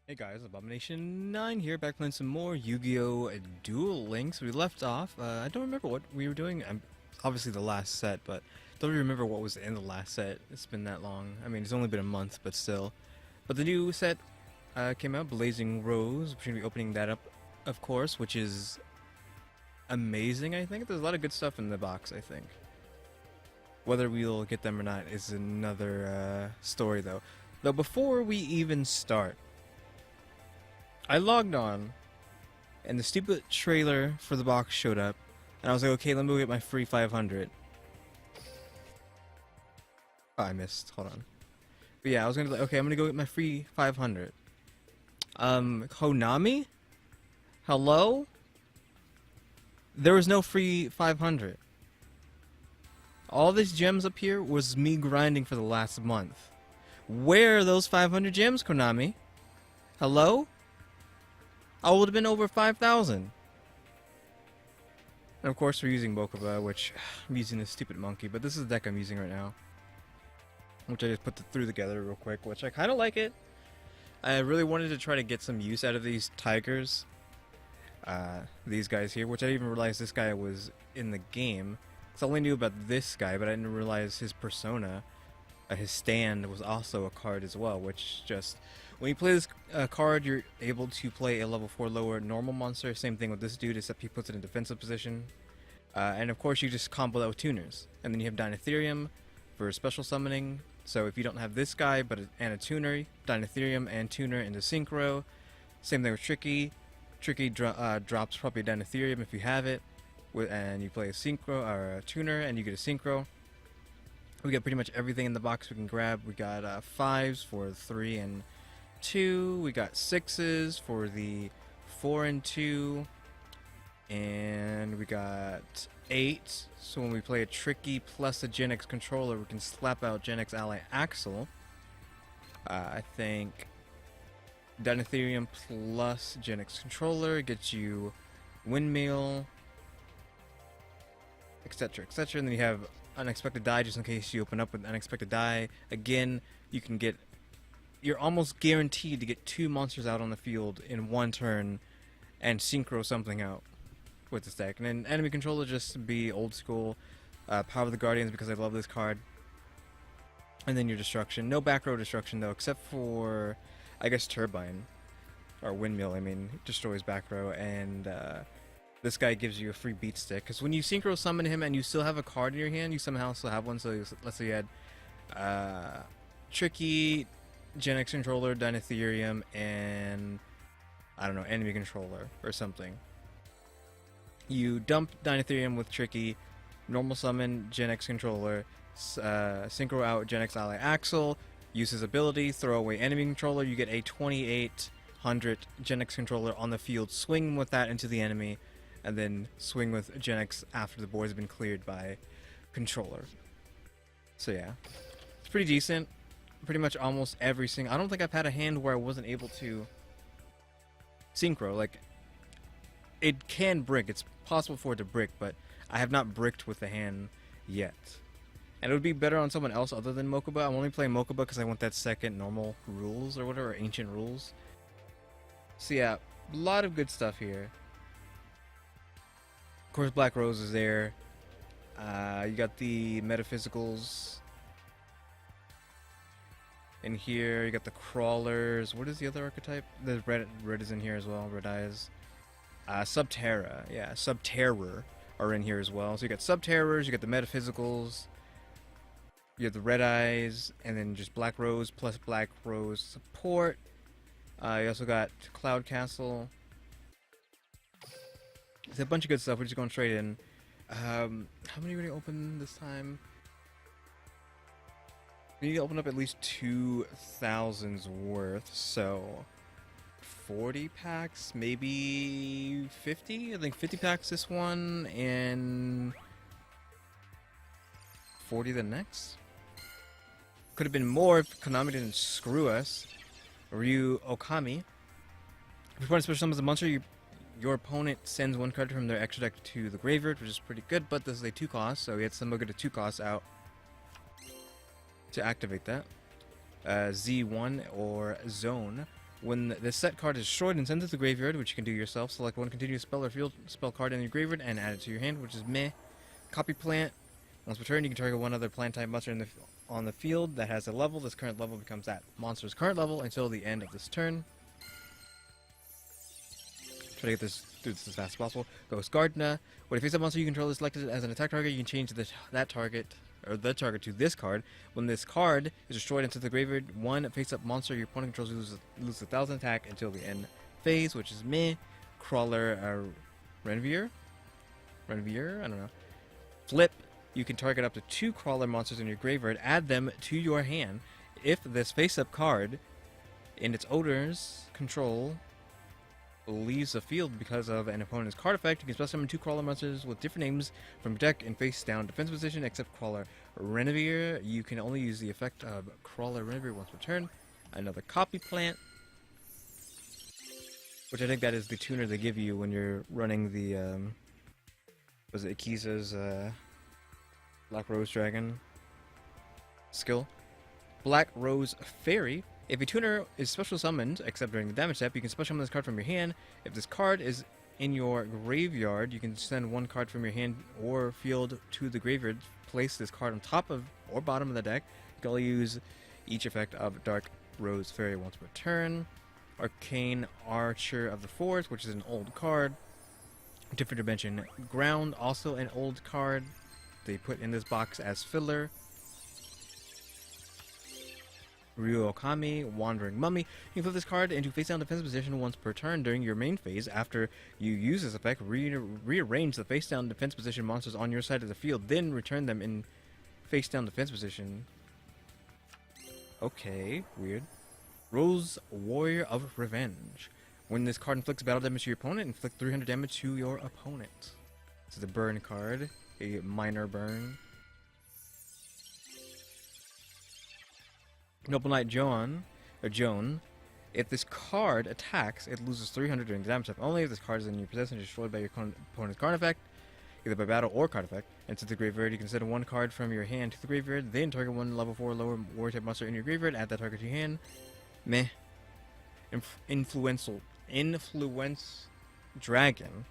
Hey guys, Abomination9 here, back playing some more Yu-Gi-Oh! Duel Links. We left off, I don't remember what we were doing, obviously the last set, but don't really remember what was in the last set. It's been that long. I mean, it's only been a month, but still. But the new set came out, Blazing Rose. We're going to be opening that up, of course, which is amazing, I think. There's a lot of good stuff in the box, I think. Whether we'll get them or not is another story, though. Though before we even start, I logged on, and the stupid trailer for the box showed up, and I was like, okay, let me go get my free 500. Oh, I missed. Hold on. But yeah, I was gonna be like, okay, I'm gonna go get my free 500. Konami? Hello? There was no free 500. All these gems up here was me grinding for the last month. Where are those 500 gems, Konami? Hello? I would have been over 5,000. And of course we're using Mokuba, which I'm using this stupid monkey, but this is the deck I'm using right now. Which I just threw together real quick, which I kind of like it. I really wanted to try to get some use out of these tigers. These guys here, which I didn't even realize this guy was in the game. Because I only knew about this guy, but I didn't realize his persona, his stand, was also a card as well, which just... When you play this card, you're able to play a level 4 lower normal monster. Same thing with this dude, except he puts it in defensive position. And of course, you just combo that with tuners. And then you have Dinotherium for special summoning. So if you don't have this guy, and a tuner, Dinotherium and tuner into Synchro. Same thing with Tricky. Tricky drops probably a Dinotherium if you have it. And you play a Synchro or a tuner, and you get a Synchro. We got pretty much everything in the box we can grab. We got 5s for 3 and 2, we got 6s for the 4 and 2, and we got 8. So when we play a Tricky plus a Gen X controller, we can slap out Gen X ally Axel. I think Dinotherium plus Gen X controller gets you Windmill, etc., etc. And then you have Unexpected Die, just in case you open up with Unexpected Die. Again, you can get... You're almost guaranteed to get 2 monsters out on the field in one turn and synchro something out with this deck. And then enemy controller, just to be old school, Power of the Guardians, because I love this card. And then your destruction. No back row destruction though, except for, I guess, Turbine. Or Windmill, I mean, destroys back row. And this guy gives you a free beat stick. Because when you synchro summon him and you still have a card in your hand, you somehow still have one. So let's say you had Tricky, Gen X controller, Dinotherium, and I don't know, enemy controller or something. You dump Dinotherium with Tricky, normal summon Gen X controller, synchro out Gen X ally Axel, use his ability, throw away enemy controller, you get a 2800 Gen X controller on the field, swing with that into the enemy, and then swing with Gen X after the board has been cleared by controller. So yeah, it's pretty decent. Pretty much almost every single... I don't think I've had a hand where I wasn't able to synchro. Like, it can brick. It's possible for it to brick, but I have not bricked with the hand yet. And it would be better on someone else other than Mokuba. I'm only playing Mokuba because I want that second normal rules or whatever, ancient rules. So yeah, a lot of good stuff here. Of course, Black Rose is there. You got the Metaphysicals. In here, you got the Crawlers. What is the other archetype? The red is in here as well. Red Eyes. Subterra. Yeah, Subterror are in here as well. So you got Subterrors, you got the Metaphysicals, you have the Red Eyes, and then just Black Rose plus Black Rose support. You also got Cloud Castle. It's a bunch of good stuff. We're just going straight in. How many are we going to open this time? We need to open up at least 2,000's worth, so 40 packs, maybe 50? I think 50 packs this one, and 40 the next? Could have been more if Konami didn't screw us. Ryu Okami. If you want to special summon a monster, your opponent sends one card from their extra deck to the graveyard, which is pretty good, but this is a 2 cost, so we had to get a 2 cost out to activate that. Z1 or Zone. When this set card is destroyed and sent to the graveyard, which you can do yourself, select one continuous spell or field spell card in your graveyard and add it to your hand, which is meh. Copy plant. Once per turn, you can target one other plant type monster on the field that has a level. This current level becomes that monster's current level until the end of this turn. Try to get this through this as fast as possible. Ghost Gardener. When a face-up monster you control is selected as an attack target, you can change that target or the target to this card. When this card is destroyed into the graveyard, one face-up monster your opponent controls loses 1,000 attack until the end phase, which is meh. Crawler Renvier? I don't know. Flip. You can target up to 2 crawler monsters in your graveyard, add them to your hand. If this face-up card in its owner's control leaves the field because of an opponent's card effect, you can special summon 2 crawler monsters with different names from your deck in face-down defense position, except Crawler Renvier. You can only use the effect of Crawler Renvier once per turn. Another Copy Plant, which I think that is the tuner they give you when you're running the, was it Akiza's, Black Rose Dragon skill. Black Rose Fairy. If a tuner is special summoned, except during the damage step, you can special summon this card from your hand. If this card is in your graveyard, you can send one card from your hand or field to the graveyard. Place this card on top of or bottom of the deck. You can only use each effect of Dark Rose Fairy once per turn. Arcane Archer of the Forest, which is an old card. Different Dimension Ground, also an old card. They put in this box as filler. Ryuokami, Wandering Mummy. You can flip this card into face-down defense position once per turn during your main phase. After you use this effect, rearrange the face-down defense position monsters on your side of the field, then return them in face-down defense position. Okay, weird. Rose Warrior of Revenge. When this card inflicts battle damage to your opponent, inflict 300 damage to your opponent. This is a burn card. A minor burn. Noble Knight Joan. If this card attacks, it loses 300 during the damage step only. If this card is in your possession, destroyed by your opponent's card effect, either by battle or card effect, and to the graveyard, you can send one card from your hand to the graveyard, then target one level 4 lower warrior type monster in your graveyard, add that target to your hand. Meh. Influence Dragon.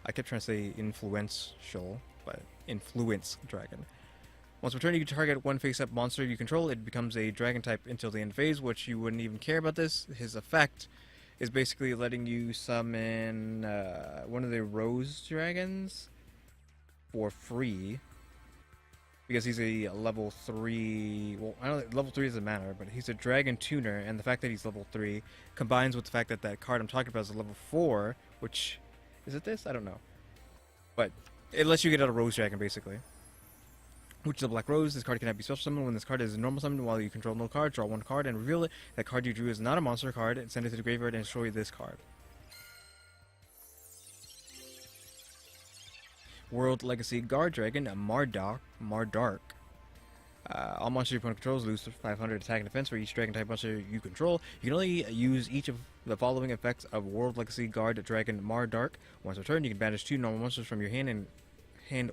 I kept trying to say influential, but Influence Dragon. Once per turn, you can target one face-up monster you control. It becomes a dragon type until the end phase, which you wouldn't even care about this. His effect is basically letting you summon one of the Rose Dragons for free. Because he's a level 3... Well, I don't know, level 3 doesn't matter, but he's a dragon tuner, and the fact that he's level 3 combines with the fact that that card I'm talking about is a level 4, which... Is it this? I don't know. But it lets you get out a Rose Dragon, basically. Which is a Black Rose. This card cannot be special summoned. When this card is normal summoned while you control no card, draw one card and reveal it. That card you drew is not a monster card, and send it to the graveyard and destroy this card. World Legacy Guard Dragon, Mardark. All monsters your opponent controls lose 500 attack and defense for each dragon type monster you control. You can only use each of the following effects of World Legacy Guard Dragon Mardark. Once per turn, you can banish 2 normal monsters from your hand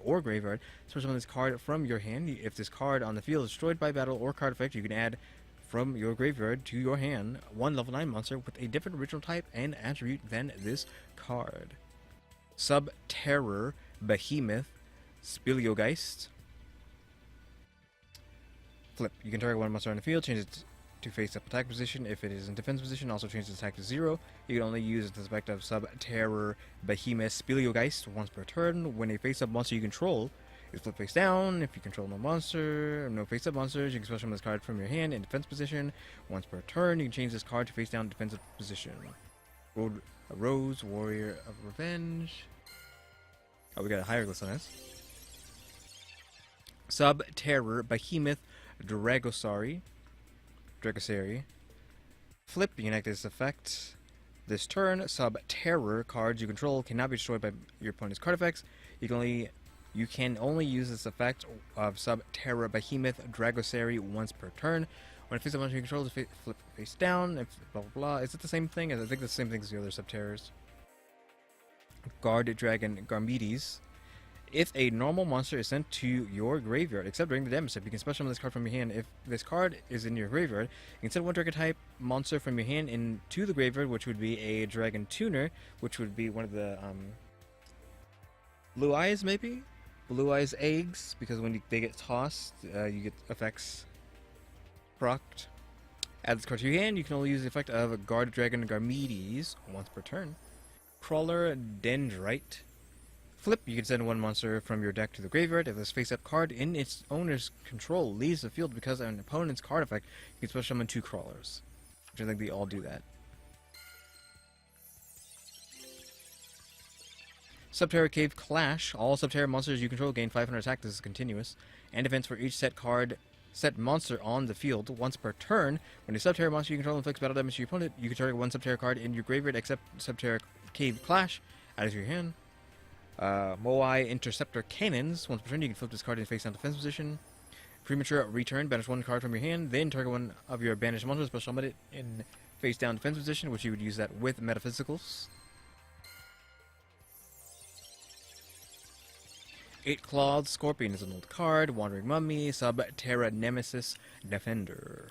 or graveyard. Special summon this card from your hand. If this card on the field is destroyed by battle or card effect, you can add from your graveyard to your hand one level 9 monster with a different original type and attribute than this card. Sub-Terror Behemoth Speleogeist. Flip. You can target one monster on the field, change it to face-up attack position. If it is in defense position, also change its attack to 0. You can only use the effect of Sub-Terror Behemoth Speleogeist once per turn. When a face-up monster you control is flipped face down, if you control no face-up monsters, you can special summon this card from your hand in defense position. Once per turn, you can change this card to face down defensive position. Rose Warrior of Revenge. Oh, we got a hieroglyph on this. Sub-Terror Behemoth Dragosari. Flip, you can act this effect. This turn, Sub-Terror cards you control cannot be destroyed by your opponent's card effects. You can only use this effect of Sub-Terror Behemoth Dragosari once per turn. When it faces a monster you control, flip face down, blah blah blah. Is it the same thing? I think it's the same thing as the other Sub-Terrors. Guard Dragon Garmedes. If a normal monster is sent to your graveyard, except during the damage step, you can special summon this card from your hand. If this card is in your graveyard, you can send one dragon type monster from your hand into the graveyard, which would be a dragon tuner, which would be one of the blue eyes, maybe? Blue eyes eggs, because when they get tossed, you get effects procced. Add this card to your hand, you can only use the effect of Guard Dragon Garmedes once per turn. Crawler Dendrite. Flip, you can send one monster from your deck to the graveyard. If this face-up card in its owner's control leaves the field because of an opponent's card effect, you can special summon 2 crawlers. Which I think they all do that. Subterra Cave Clash. All Subterra monsters you control gain 500 attack. This is continuous. And events for each set monster on the field once per turn. When a Subterra monster you control inflicts battle damage to your opponent, you can target one Subterra card in your graveyard except Subterra Cave Clash. Add it to your hand. Moai Interceptor Cannons. Once per turn, you can flip this card in face-down defense position. Premature Return. Banish one card from your hand. Then target one of your banished monsters. Special summon it in face-down defense position, which you would use that with Metaphysicals. 8-Clawed Scorpion is an old card. Wandering Mummy. Subterra Nemesis Defender.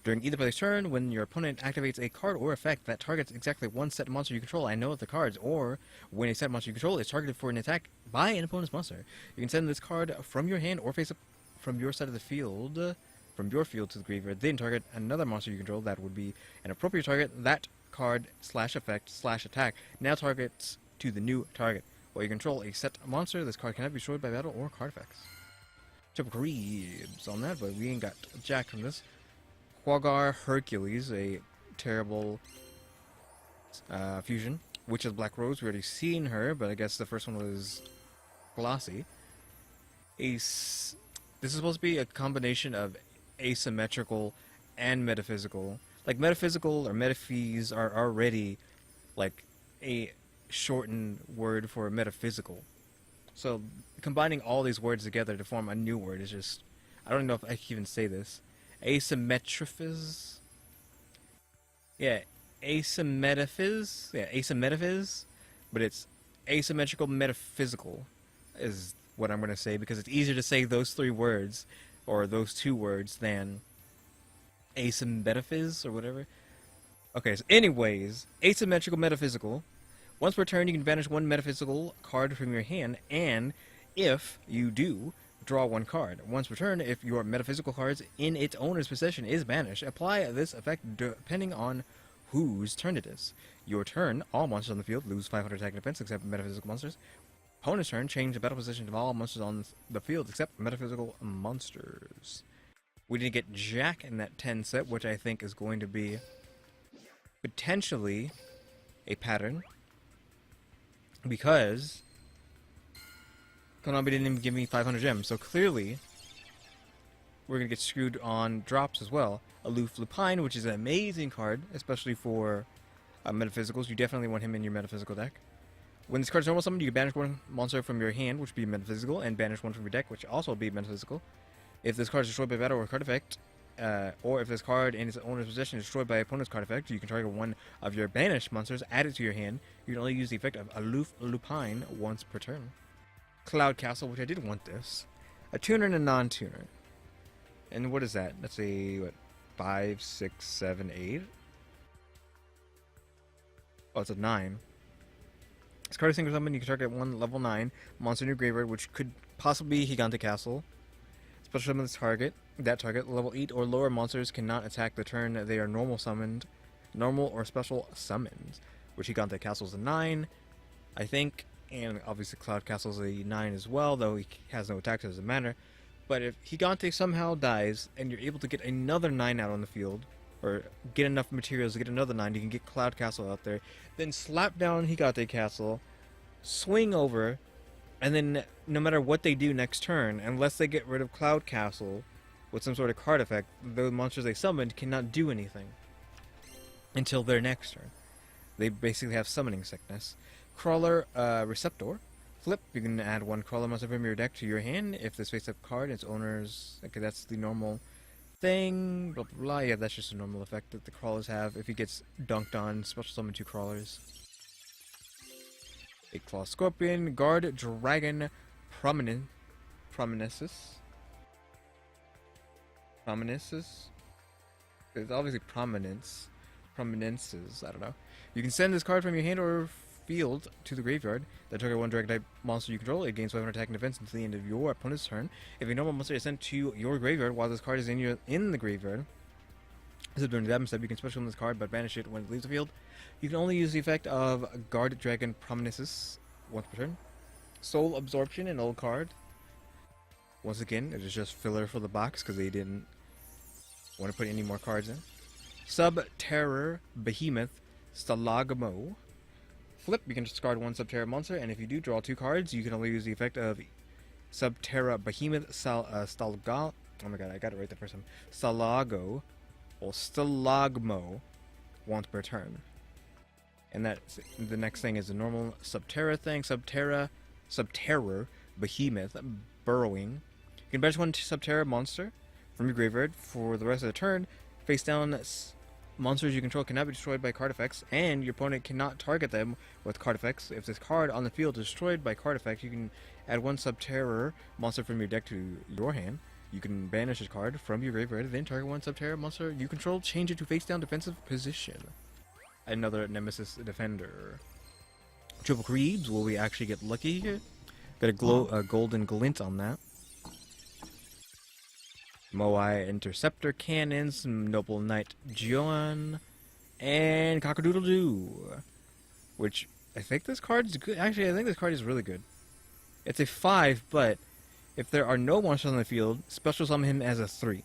During either player's turn, when your opponent activates a card or effect that targets exactly one set monster you control, I know of the cards, or when a set monster you control is targeted for an attack by an opponent's monster, you can send this card from your hand or face up from your side of the field, from your field to the graveyard, then target another monster you control that would be an appropriate target. That card / effect / attack now targets to the new target. While you control a set monster, this card cannot be destroyed by battle or card effects. Typical creeps on that, but we ain't got jack from this. Quaggar Hercules, a terrible fusion. Witch of Black Rose, we already seen her, but I guess the first one was glossy. This is supposed to be a combination of asymmetrical and metaphysical. Like, metaphysical or metaphys are already like a shortened word for metaphysical. So combining all these words together to form a new word is just, I don't know if I can even say this. Asymmetriphys? Yeah, asymmetaphysics? Yeah, asymmetaphysics, but it's asymmetrical metaphysical is what I'm going to say, because it's easier to say those 3 words, or those 2 words, than asymmetaphysics, or whatever. Okay, so anyways, asymmetrical metaphysical. Once per turn, you can banish one metaphysical card from your hand, and if you do, draw 1 card. Once per turn, if your metaphysical cards in its owner's possession is banished, apply this effect depending on whose turn it is. Your turn, all monsters on the field lose 500 attack and defense except metaphysical monsters. Opponent's turn, change the battle position of all monsters on the field except metaphysical monsters. We didn't get Jack in that 10 set, which I think is going to be potentially a pattern, because Konami didn't even give me 500 gems, so clearly we're going to get screwed on drops as well. Aloof Lupine, which is an amazing card, especially for metaphysicals. You definitely want him in your metaphysical deck. When this card is normal summoned, you can banish one monster from your hand, which would be metaphysical, and banish one from your deck, which also would be metaphysical. If this card is destroyed by battle or card effect, or if this card in its owner's possession is destroyed by opponent's card effect, you can target one of your banished monsters, add it to your hand. You can only use the effect of Aloof Lupine once per turn. Cloud Castle, which I did want this. A tuner and a non-tuner. And what is that? Let's see, what, 5, 6, 7, 8? Oh, it's a 9. This card is single summon. You can target one level 9 monster in your graveyard, which could possibly be Gigante Castle. Special summon this target. That target, level 8 or lower monsters cannot attack the turn they are normal or special summoned. Which Gigante Castle is a 9, I think. And obviously Cloud Castle is a 9 as well, though he has no attack, so it doesn't matter. But if Gigante somehow dies, and you're able to get another 9 out on the field, or get enough materials to get another 9, you can get Cloud Castle out there, then slap down Gigante Castle, swing over, and then no matter what they do next turn, unless they get rid of Cloud Castle with some sort of card effect, the monsters they summoned cannot do anything until their next turn. They basically have summoning sickness. Crawler Receptor. Flip, you can add one Crawler monster from your deck to your hand. If this face-up card, its owner's... Okay, that's the normal thing. Blah, blah, blah. Yeah, that's just a normal effect that the Crawlers have. If he gets dunked on, special summon 2 Crawlers. 8-Claw Scorpion. Guard Dragon Prominensis. Prominences? It's obviously prominence. Prominences, I don't know. You can send this card from your hand or field to the graveyard. That trigger one direct type monster you control. It gains 500 attack and defense until the end of your opponent's turn. If a normal monster is sent to your graveyard while this card is in the graveyard, instead of doing that, instead you can special summon this card but banish it when it leaves the field. You can only use the effect of Guard Dragon Prominensis once per turn. Soul Absorption, an old card. Once again, it is just filler for the box because they didn't want to put any more cards in. Sub-Terror Behemoth Stalagmo. Flip, you can discard one Sub-Terror monster, and if you do draw 2 cards, you can only use the effect of Sub-Terror Behemoth Stalagmo. Oh my god, I got it right the first time. Stalago, or Stalagmo, once per turn. And that's the next thing is the normal Sub-Terror thing. Sub-Terror Behemoth Burrowing. You can banish one Sub-Terror monster from your graveyard for the rest of the turn. Face down monsters you control cannot be destroyed by card effects, and your opponent cannot target them with card effects. If this card on the field is destroyed by card effect, you can add one Sub-Terror monster from your deck to your hand. You can banish this card from your graveyard, then target one Sub-Terror monster you control, change it to face down defensive position. Another Nemesis Defender. Triple Creeps, will we actually get lucky here? Got a golden glint on that. Moai Interceptor Cannons, Noble Knight John, and Cockadoodle-Doo. Which, I think this card is good. Actually, I think this card is really good. It's a 5, but if there are no monsters on the field, special summon him as a 3.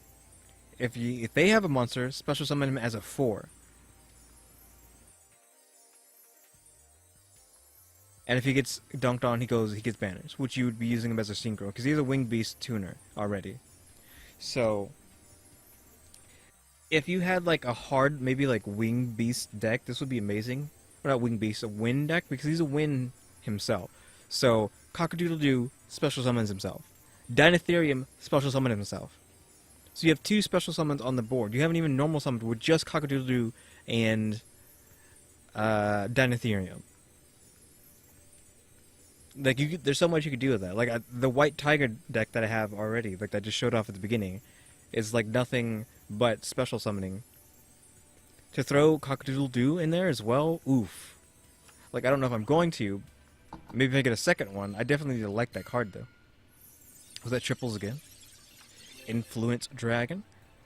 If they have a monster, special summon him as a 4. And if he gets dunked on, he gets banished, which you would be using him as a synchro, because he's a Winged Beast tuner already. So, if you had like a hard, maybe like Winged Beast deck, this would be amazing. Or not Winged Beast, a Wind deck, because he's a Wind himself. So, Cockadoodle-Doo special summons himself. Dinotherium special summons himself. So you have 2 special summons on the board. You haven't even normal summoned with just Cockadoodle-Doo and Dinotherium. Like there's so much you could do with that. Like the White Tiger deck that I have already, like that just showed off at the beginning, is like nothing but special summoning. To throw Cockadoodle-Doo in there as well, oof. Like I don't know if I'm going to. Maybe if I get a second one, I definitely need to like that card though. Was that triples again? Influence Dragon,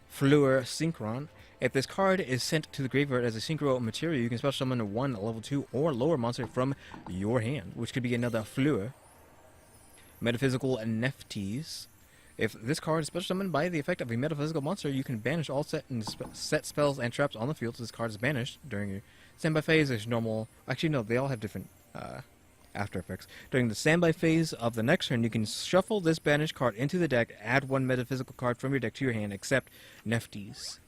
Fleur Synchron. If this card is sent to the graveyard as a synchro material, you can special summon one level 2 or lower monster from your hand, which could be another Fleur. Metaphysical Nephtes. If this card is special summoned by the effect of a metaphysical monster, you can banish all set spells and traps on the field. So this card is banished during your standby phase. There's normal. Actually, no, they all have different after effects. During the standby phase of the next turn, you can shuffle this banished card into the deck, add one metaphysical card from your deck to your hand, except Nephtes.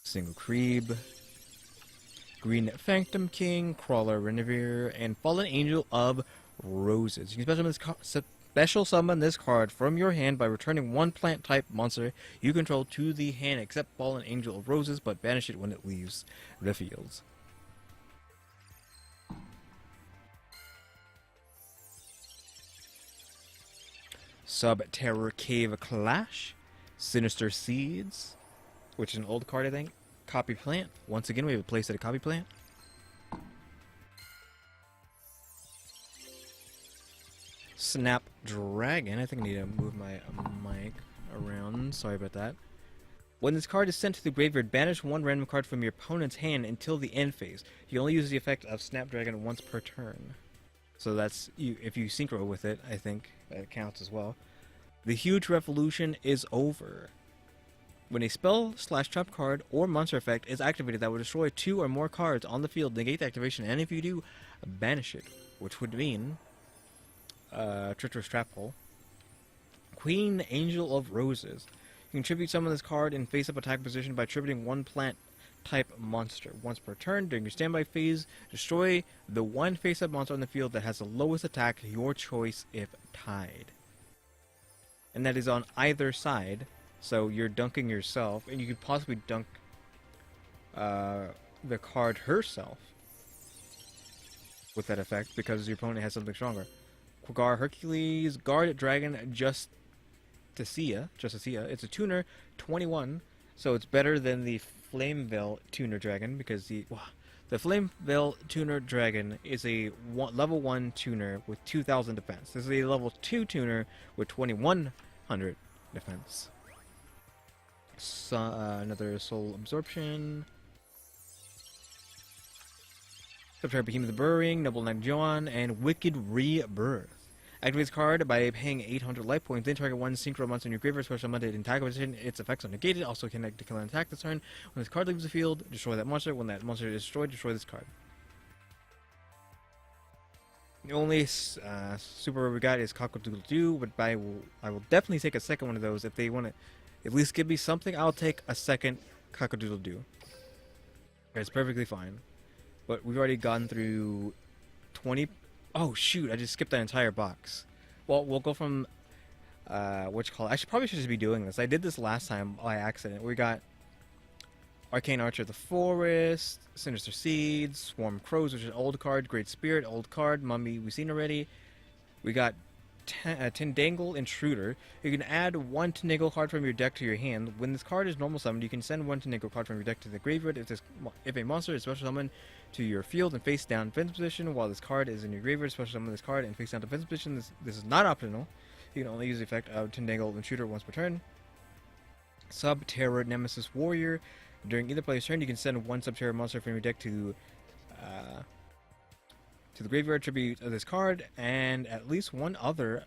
Single Creeb, Green Phantom King, Crawler Renevere, and Fallen Angel of Roses. You can special summon this card from your hand by returning one plant type monster you control to the hand, except Fallen Angel of Roses, but banish it when it leaves the field. Sub-Terror Cave Clash, Sinister Seeds, which is an old card, I think. Copy Plant. Once again, we have a place at a Copy Plant. Snapdragon. I think I need to move my mic around. Sorry about that. When this card is sent to the graveyard, banish one random card from your opponent's hand until the end phase. You only use the effect of Snapdragon once per turn. So that's, if you synchro with it, I think that counts as well. The Huge Revolution is over. When a spell/trap card or monster effect is activated that will destroy 2 or more cards on the field, negate the activation, and if you do, banish it, which would mean Treacherous Trap Hole. Queen Angel of Roses. You can tribute summon this card in face-up attack position by tributing one plant type monster. Once per turn, during your standby phase, destroy the one face-up monster on the field that has the lowest attack, your choice if tied. And that is on either side. So you're dunking yourself, and you could possibly dunk the card herself, with that effect because your opponent has something stronger. Quagar Hercules, Guard Dragon Justicia. It's a tuner, 21, so it's better than the Flamevale Tuner Dragon because the Flamevale Tuner Dragon is a level 1 tuner with 2000 defense. This is a level 2 tuner with 2100 defense. So, another Soul Absorption. Subterra Behemoth the Burrowing, Noble Knight Joan, and Wicked Rebirth. Activate this card by paying 800 life points. Then target one synchro monster in your graveyard, special summon it in tag position. Its effects are negated. Also connect to kill and attack this turn. When this card leaves the field, destroy that monster. When that monster is destroyed, destroy this card. The only super rare we got is Cock-a-doodle-doo, but I will definitely take a second one of those. If they want to at least give me something, I'll take a second Cock-a-doodle-doo. It's perfectly fine. But we've already gone through 20... Oh, shoot, I just skipped that entire box. Well, we'll go from... I probably should just be doing this. I did this last time by accident. We got Arcane Archer of the Forest, Sinister Seeds, Swarm Crows, which is an old card, Great Spirit, old card, Mummy, we've seen already. We got Tindangle Intruder. You can add one Tindangle card from your deck to your hand. When this card is normal summoned, you can send one Tindangle card from your deck to the graveyard. If a monster is special summoned to your field and face down defense position, while this card is in your graveyard, special summon this card and face down defense position. This is not optional. You can only use the effect of Tindangle Intruder once per turn. Subterror Nemesis Warrior. During either player's turn, you can send one Subterror monster from your deck to the graveyard tribute of this card, and at least one other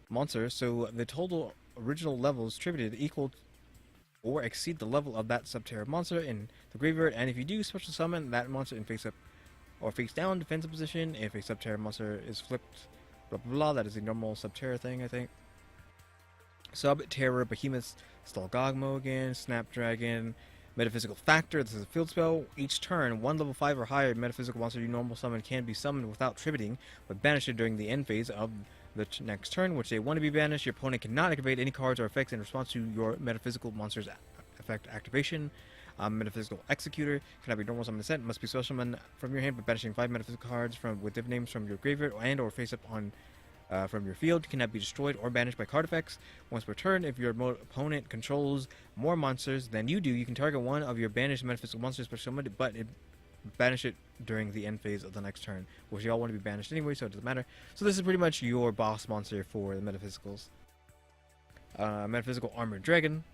monster, so the total original levels tributed equal or exceed the level of that Subterror monster in the graveyard, and if you do special summon that monster in face up or face down defensive position, if a Subterror monster is flipped, blah blah blah, that is a normal Subterror thing, I think. Subterror Behemoth Stalgogmogan, Snapdragon, Metaphysical Factor. This is a field spell. Each turn, one level 5 or higher metaphysical monster you normal summon can be summoned without tributing, but banished during the end phase of the next turn, which they want to be banished. Your opponent cannot activate any cards or effects in response to your metaphysical monster's effect activation. Metaphysical Executor cannot be normal summoned sent. Must be special summoned from your hand by banishing 5 metaphysical cards with div names from your graveyard and or face up on from your field. Cannot be destroyed or banished by card effects. Once per turn, if your opponent controls more monsters than you do, you can target one of your banished metaphysical monsters special summoned, but banish it during the end phase of the next turn, which you all want to be banished anyway, so it doesn't matter. So this is pretty much your boss monster for the metaphysicals. Metaphysical Armored Dragon.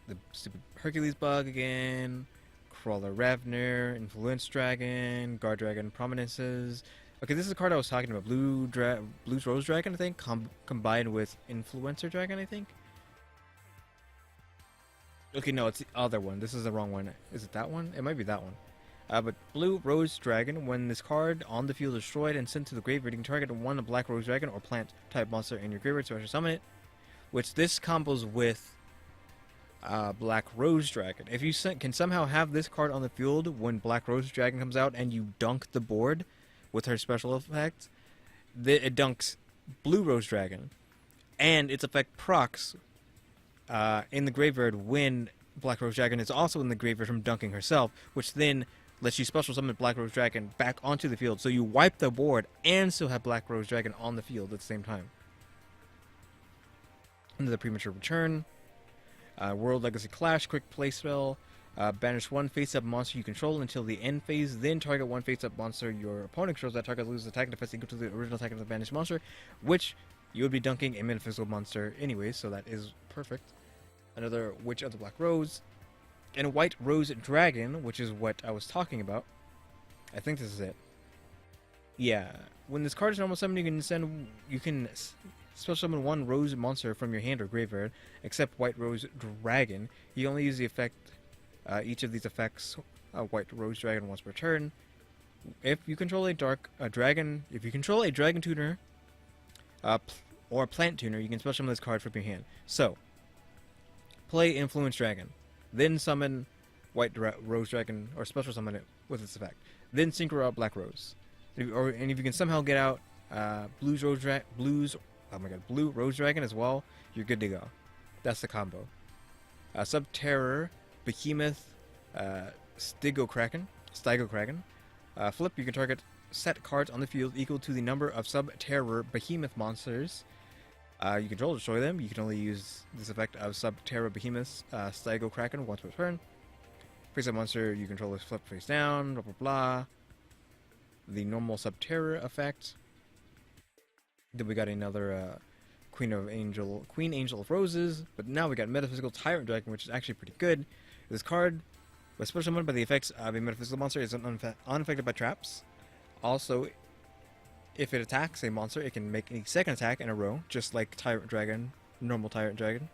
The stupid Hercules bug again. Crawler Ravner, Influence Dragon, Guard Dragon Prominences. Okay, this is a card I was talking about. Blue's Rose Dragon, I think, combined with Influencer Dragon, I think. Okay, no, it's the other one. This is the wrong one. Is it that one? It might be that one. But Blue Rose Dragon, when this card on the field is destroyed and sent to the graveyard, you can target one Black Rose Dragon or plant type monster in your graveyard, special summon it. Which this combos with Black Rose Dragon. If you can somehow have this card on the field when Black Rose Dragon comes out and you dunk the board with her special effect, it dunks Blue Rose Dragon, and its effect procs in the graveyard when Black Rose Dragon is also in the graveyard from dunking herself, which then lets you special summon Black Rose Dragon back onto the field, so you wipe the board and still have Black Rose Dragon on the field at the same time. Another Premature Return. World Legacy Clash, quick play spell. Banish one face-up monster you control until the end phase, then target one face-up monster your opponent controls. That target loses attack and defense equal to the original attack of the banished monster, which you would be dunking a metaphysical monster anyway, so that is perfect. Another Witch of the Black Rose. And a White Rose Dragon, which is what I was talking about. I think this is it. Yeah, when this card is normal summon, you can special summon one Rose monster from your hand or graveyard, except White Rose Dragon. You only use the effect, each of these effects, White Rose Dragon once per turn. If you control a dragon tuner, or a plant tuner, you can special summon this card from your hand. So, play Influence Dragon, then summon White Rose Dragon, or special summon it with its effect. Then synchro out Black Rose. And if you can somehow get out Blue Rose Dragon as well, you're good to go. That's the combo. Subterror Behemoth Stygokraken. Flip, you can target set cards on the field equal to the number of sub-terror behemoth monsters you control to destroy them. You can only use this effect of sub-terror behemoths, Stygo Kraken once per turn. Face-up monster you control is flip face down, blah blah blah. The normal sub-terror effect. Then we got another Queen Angel of Roses, but now we got Metaphysical Tyrant Dragon, which is actually pretty good. This card was special summoned by the effects of a metaphysical monster is unaffected by traps. Also, if it attacks a monster, it can make a second attack in a row, just like Tyrant Dragon, normal Tyrant Dragon.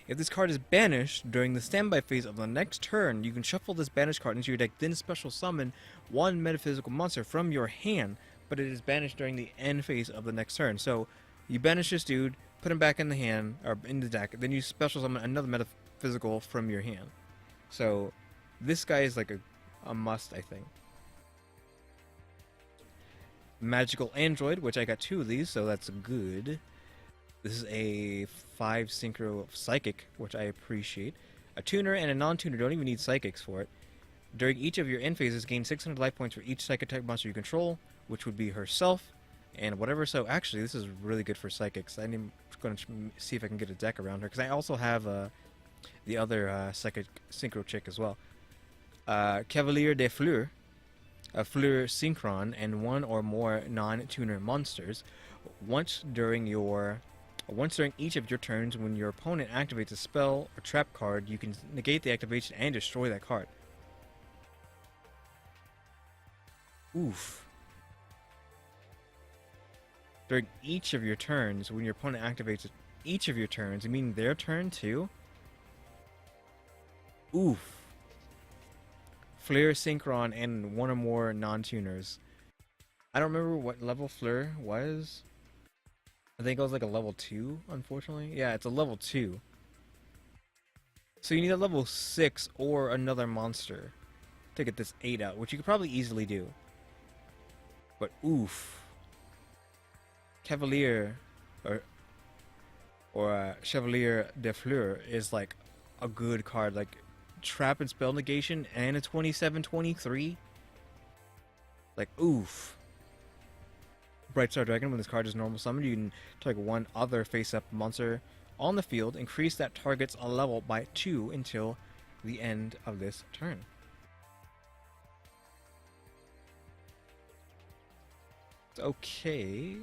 If this card is banished during the standby phase of the next turn, you can shuffle this banished card into your deck, then special summon one metaphysical monster from your hand, but it is banished during the end phase of the next turn. So, you banish this dude, put him back in the hand, or in the deck, then you special summon another metaphysical from your hand. So, this guy is like a must, I think. Magical Android, which I got 2 of these, so that's good. This is a 5 synchro psychic, which I appreciate. A tuner and a non-tuner don't even need psychics for it. During each of your end phases, gain 600 life points for each psychic type monster you control, which would be herself and whatever. So actually, this is really good for psychics. I'm going to see if I can get a deck around her, because I also have the other psychic synchro chick as well. Cavalier de Fleur, a Fleur Synchron, and 1 or more non-tuner monsters. Once during each of your turns, when your opponent activates a spell or trap card, you can negate the activation and destroy that card. Oof. During each of your turns, when your opponent activates each of your turns, you mean their turn too? Oof. Fleur Synchron and 1 or more non-tuners. I don't remember what level Fleur was. I think it was like a level 2, unfortunately. Yeah, it's a level 2. So you need a level 6 or another monster to get this 8 out, which you could probably easily do. But oof. Cavalier or Chevalier de Fleur is like a good card, like trap and spell negation and a 27-23. Like oof. Bright Star Dragon, when this card is normal summoned, you can target 1 other face-up monster on the field, increase that target's level by 2 until the end of this turn. Okay.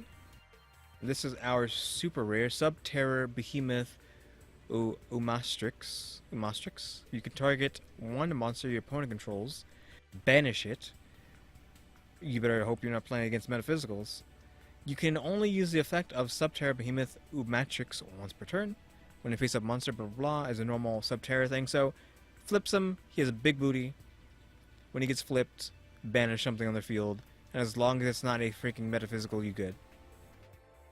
This is our super rare Sub-Terror Behemoth Umastrix. You can target 1 monster your opponent controls, banish it. You better hope you're not playing against metaphysicals. You can only use the effect of Sub-Terror Behemoth Umatrix once per turn. When you face up monster, blah blah blah, is a normal Sub-Terror thing. So, flips him, he has a big booty. When he gets flipped, banish something on the field. And as long as it's not a freaking metaphysical, you good.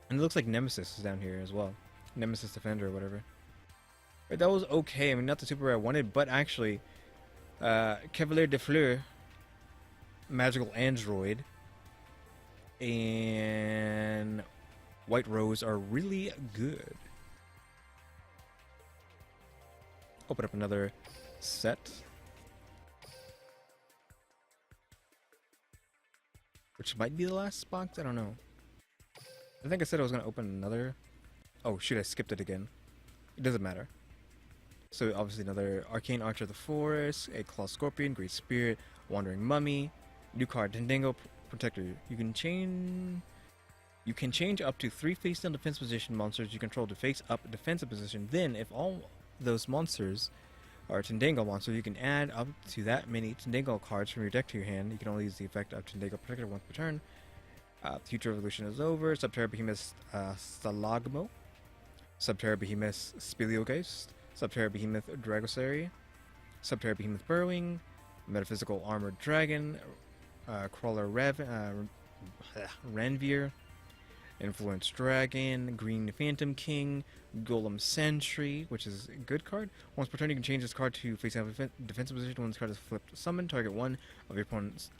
And it looks like Nemesis is down here as well. Nemesis Defender or whatever. Right, that was okay. I mean, not the super rare I wanted, but actually, Cavalier de Fleur, Magical Android, and White Rose are really good. Open up another set. Which might be the last box, I don't know. I think I said I was going to open another. Oh shoot, I skipped it again. It doesn't matter. So obviously another Arcane Archer of the Forest, a Claw Scorpion, Great Spirit, Wandering Mummy, new card, Tendango Protector. You can change up to 3 face down defense position monsters you control to face up defensive position. Then if all those monsters are Tendango monsters, you can add up to that many Tendango cards from your deck to your hand. You can only use the effect of Tendango Protector once per turn. Future Evolution is over. Sub-Terror Behemoth Stalagmo, Sub-Terror Behemoth Speleogeist, Sub-Terror Behemoth Dragosary, Sub-Terror Behemoth Burrowing, Metaphysical Armored Dragon, Crawler Ranvier, Influence Dragon, Green Phantom King, Golem Sentry, which is a good card. Once per turn, you can change this card to face out defensive position. When this card is flipped, summon, target 1 of your opponent's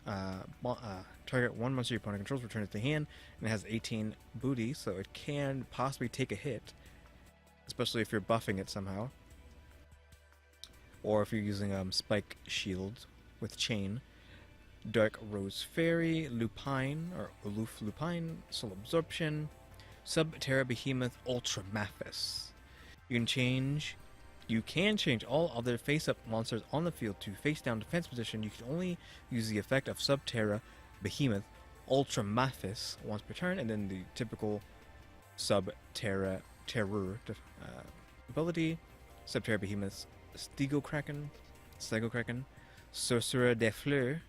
target 1 monster your opponent controls, return it to the hand, and it has 18 booty, so it can possibly take a hit, especially if you're buffing it somehow, or if you're using Spike Shield with Chain. Dark Rose Fairy, Lupine, or Aloof Lupine, Soul Absorption, Subterra Behemoth, Ultra Maphis. You can change all other face-up monsters on the field to face-down defense position. You can only use the effect of Subterra Behemoth, Ultra Maphis once per turn, and then the typical Subterra Terror ability, Subterra Behemoth, Stego Kraken, Sorcerer des Fleurs.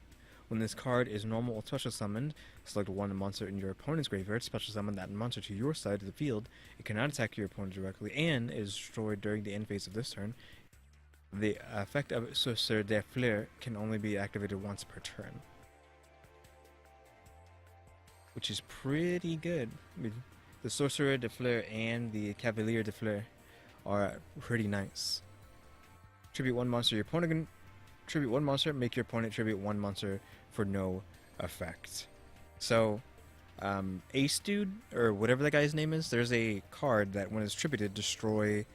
When this card is normal or special summoned, select one monster in your opponent's graveyard, special summon that monster to your side of the field. It cannot attack your opponent directly and is destroyed during the end phase of this turn. The effect of Sorcerer des Fleurs can only be activated once per turn, which is pretty good. I mean, the Sorcerer des Fleurs and the Cavalier des Fleurs are pretty nice. Tribute one monster your opponent can tribute one monster, make your opponent tribute one monster for no effect. So, Ace Dude, or whatever that guy's name is, there's a card that when it's tributed, destroy,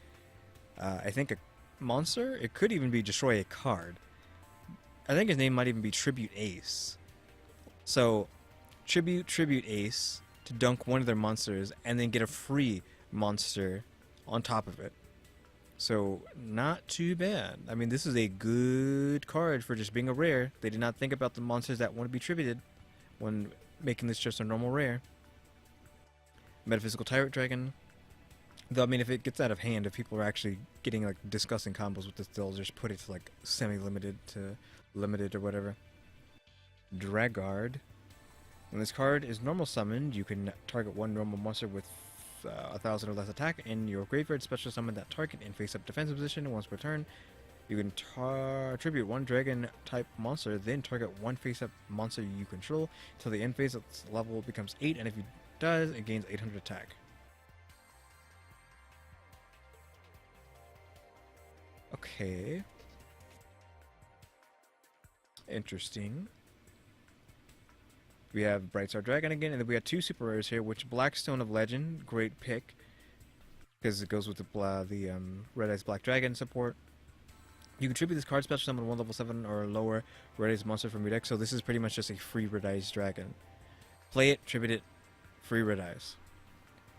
I think, a monster? It could even be destroy a card. I think his name might even be Tribute Ace. So, Tribute Ace to dunk one of their monsters, and then get a free monster on top of it. So, not too bad. I mean, this is a good card for just being a rare. They did not think about the monsters that want to be tributed when making this just a normal rare. Metaphysical Tyrant Dragon. Though, I mean, if it gets out of hand, if people are actually getting, like, disgusting combos with this, they'll just put it to, like, semi-limited to limited or whatever. Dragard. When this card is normal summoned, you can target one normal monster with 1,000 or less attack in your graveyard, special summon that target in face-up defensive position once per turn. You can tribute one dragon type monster, then target one face-up monster you control until the end phase. Its level becomes 8, and if it does, it gains 800 attack. Okay. Interesting. We have Brightstar Dragon again, and then we have two super rares here, which Blackstone of Legend, great pick, because it goes with the Red Eyes Black Dragon support. You can tribute this card, special summon one level 7 or lower Red Eyes monster from your deck, so this is pretty much just a free Red Eyes Dragon. Play it, tribute it, free Red Eyes.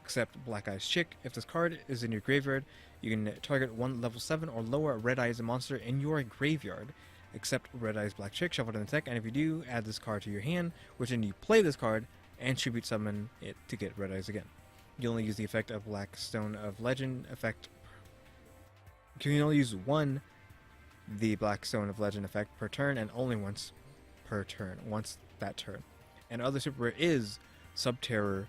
Except Black Eyes Chick. If this card is in your graveyard, you can target one level 7 or lower Red Eyes monster in your graveyard. Except Red Eyes Black Chick, shuffle it in the deck, and if you do, add this card to your hand, which then you play this card and tribute summon it to get Red Eyes again. You only use the effect of Blackstone of Legend effect. You can only use the Blackstone of Legend effect per turn, and only once per turn, once that turn. And other super rare is Subterror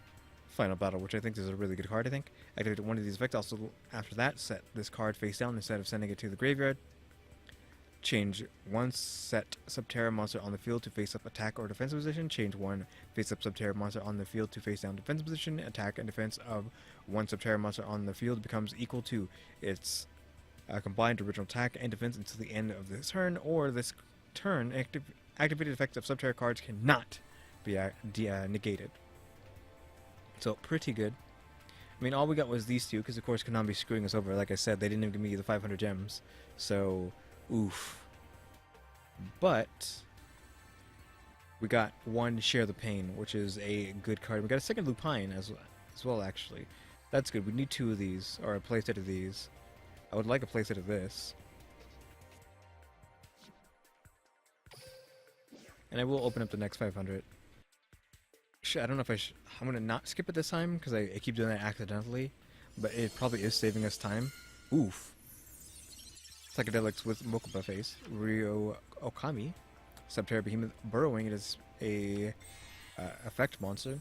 Final Battle, which I think is a really good card, I think. Activate one of these effects, also after that, set this card face down instead of sending it to the graveyard. Change one set Subterra monster on the field to face up attack or defensive position. Change one face up Subterra monster on the field to face down defensive position. Attack and defense of one Subterra monster on the field becomes equal to its combined original attack and defense until the end of this turn, or this turn activated effects of Subterra cards cannot be negated. So pretty good. I mean, all we got was these two, because of course Konami's screwing us over. Like I said, they didn't even give me the 500 gems, so oof. But we got one Share the Pain, which is a good card. We got a second Lupine as well, actually. That's good. We need two of these, or a playset of these. I would like a playset of this. And I will open up the next 500. I don't know if I'm going to not skip it this time, because I keep doing that accidentally. But it probably is saving us time. Oof. Psychedelics with Mokuba face. Ryo Okami. Subterra Behemoth Burrowing. It is a effect monster.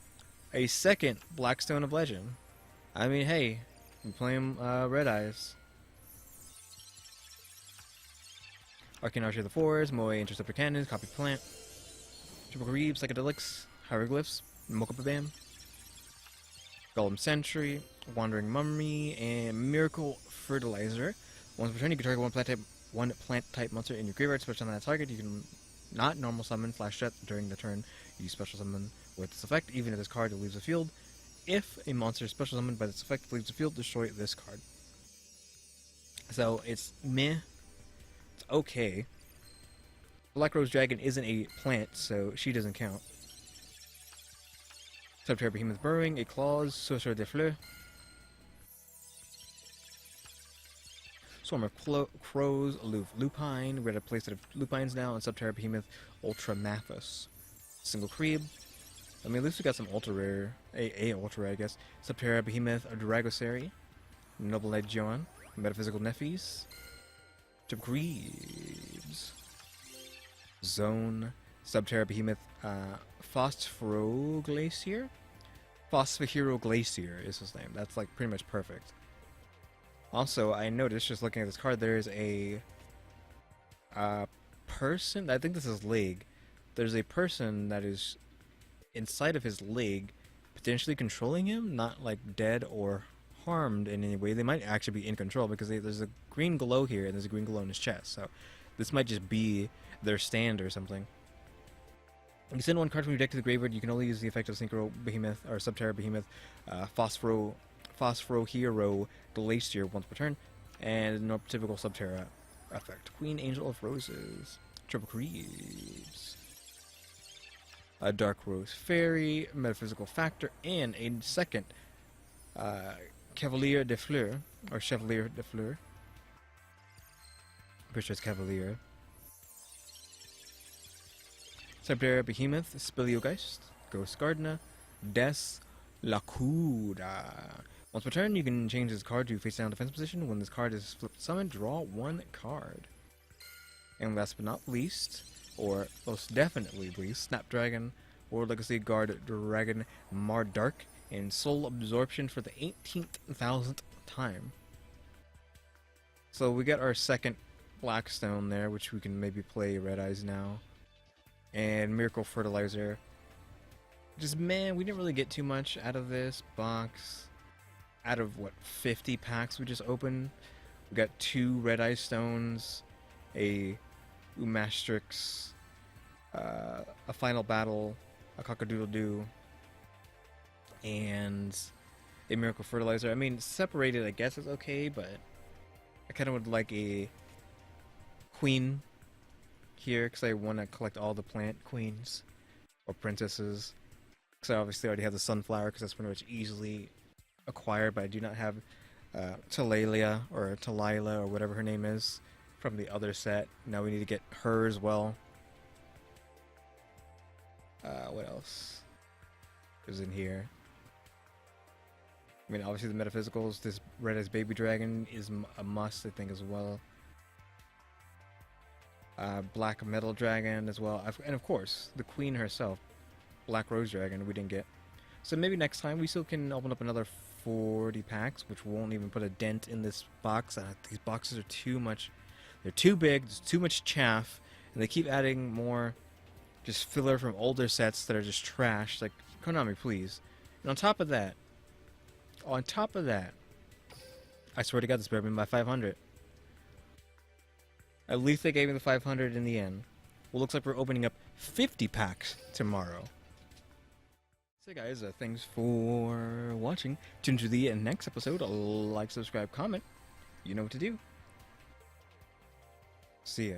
A second Blackstone of Legend. I mean, hey, I'm playing Red Eyes. Arcane Archer of the Forest. Moe Interceptor Cannons. Copy Plant. Triple Reeve. Psychedelics. Hieroglyphs. Mokuba Bam. Golem Sentry. Wandering Mummy. And Miracle Fertilizer. Once per turn, you can target one plant type monster in your graveyard. Special on that target. You can not normal summon Flash Jet during the turn. You special summon with this effect, even if this card leaves the field. If a monster is special summoned by this effect leaves the field, destroy this card. So it's meh. It's okay. Black Rose Dragon isn't a plant, so she doesn't count. Subterra Behemoth Burrowing, a Claws, Sorcerer de Fleur. Swarm of Crows, Aloof Lupine. We're at a playset of Lupines now, and Subterra Behemoth Ultra Mathus. Single Creeb. I mean, at least we got some ultra rare, a ultra rare, I guess. Subterra Behemoth Dragosary. Noble Knight Joan. Metaphysical Nephies. Creebs. Zone. Subterra Behemoth Phosphoro Glacier? Phosphoro Glacier is his name. That's like pretty much perfect. Also, I noticed just looking at this card, there's a person, I think this is League. There's a person that is inside of his League, potentially controlling him, not like dead or harmed in any way. They might actually be in control because there's a green glow here and there's a green glow in his chest. So this might just be their stand or something. You send one card from your deck to the graveyard. You can only use the effect of Synchro Behemoth or Subterra Behemoth Phosphoro Hero Glacier once per turn, and no typical Subterra effect. Queen Angel of Roses, Triple Creeps, a Dark Rose Fairy, Metaphysical Factor, and a second Cavalier de Fleur, or Chevalier de Fleur. I'm pretty sure it's Cavalier. Subterra Behemoth, Speleogeist, Ghost Gardener, Des Lacuda. Once per turn, you can change this card to face down defense position. When this card is flipped summoned, draw one card. And last but not least, or most definitely least, Snapdragon or Legacy Guard Dragon Mardark and Soul Absorption for the 18,000th time. So we got our second Blackstone there, which we can maybe play Red Eyes now. And Miracle Fertilizer. Just, man, we didn't really get too much out of this box. Out of, what, 50 packs we just opened? We got 2 Red Eye Stones, a Umastrix, a Final Battle, a Cockadoodle-Doo, and a Miracle Fertilizer. I mean, separated I guess is okay, but I kind of would like a Queen here, because I want to collect all the plant queens, or princesses. Because I obviously already have the Sunflower, because that's pretty much easily acquired, but I do not have Talalia, or Talila, or whatever her name is, from the other set. Now we need to get her as well. What else is in here? I mean, obviously the Metaphysicals, this Red Eyes Baby Dragon is a must, I think, as well. Black Metal Dragon as well, and of course the Queen herself, Black Rose Dragon, we didn't get. So maybe next time we still can open up another 40 packs, which won't even put a dent in this box. These boxes are too much, they're too big, there's too much chaff, and they keep adding more just filler from older sets that are just trash. Like, Konami, please. And on top of that, I swear to God, this better be my 500. At least they gave me the 500 in the end. Well, looks like we're opening up 50 packs tomorrow. So guys, thanks for watching. Tune to the next episode. Like, subscribe, comment. You know what to do. See ya.